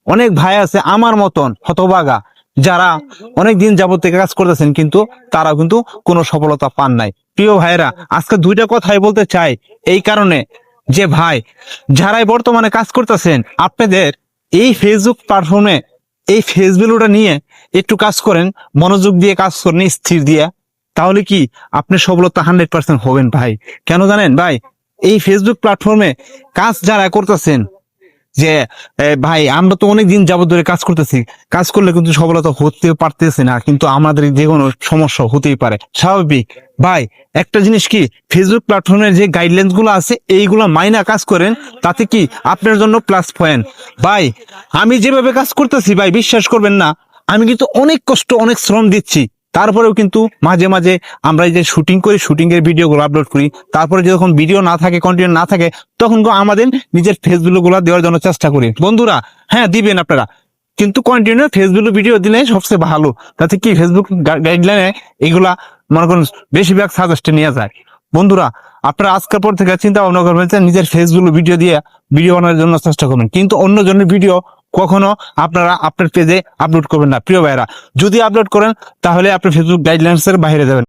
অনেক ভাই আছে আমার মতন হতভাগা, যারা অনেক দিন যাবত থেকে কাজ করতেছেন কিন্তু তারা কিন্তু কোনো সফলতা পান নাই। প্রিয় ভাইরা, আজকে দুইটা কথাই বলতে চাই এই কারণে যে ভাই, যারাই বর্তমানে কাজ করতেছেন আপনাদের এই ফেসবুক প্ল্যাটফর্মে এই ফেসবুকটা নিয়ে একটু কাজ করেন, মনোযোগ দিয়ে কাজ করেন, স্থির দিয়ে, তাহলে কি আপনি সফলতা 100% হবেন ভাই। কেন জানেন ভাই, এই ফেসবুক প্ল্যাটফর্মে কাজ যারা করতেছেন যে ভাই আমরা তো অনেক দিন যাবত ধরে কাজ করতেছি, কাজ করলে কিন্তু সফলতা হতে পারতেছে না, কিন্তু আমাদের যে কোনো সমস্যা হতেই পারে, স্বাভাবিক ভাই। একটা জিনিস কি, ফেসবুক প্ল্যাটফর্মের যে গাইডলাইন্স গুলো আছে এইগুলো মাইনা কাজ করেন, তাতে কি আপনার জন্য প্লাস পয়েন্ট। ভাই আমি যেভাবে কাজ করতেছি ভাই, বিশ্বাস করবেন না, আমি কিন্তু অনেক কষ্ট অনেক শ্রম দিচ্ছি, তারপরেও কিন্তু মাঝে মাঝে আমরা এই যে শুটিং করি, শুটিং এর ভিডিও গুলো আপলোড করি, তারপরে যখন ভিডিও না থাকে, কন্টেন্ট না থাকে, তখন আমাদের নিজের ফেসবুক গুলো দেওয়ার জন্য চেষ্টা করি। বন্ধুরা হ্যাঁ দিবেন আপনারা, কিন্তু কন্টিনিউ ফেসবুক ভিডিও দিলে সবচেয়ে ভালো, তাতে কি ফেসবুক গাইডলাইনে এগুলা মনে করুন বেশিরভাগ সাজেস্টে নিয়ে যায়। বন্ধুরা আপনারা আজকের পর থেকে চিন্তা ভাবনা করবেন যে নিজের ফেসবুক ভিডিও দিয়ে ভিডিও বানানোর জন্য চেষ্টা করবেন, কিন্তু অন্য জনের ভিডিও কখনো আপনারা আপনার পেজে আপলোড করবেন না। প্রিয় ভাইরা, যদি আপলোড করেন তাহলে আপনি ফেসবুক গাইডলাইন্স এর বাইরে যাবেন।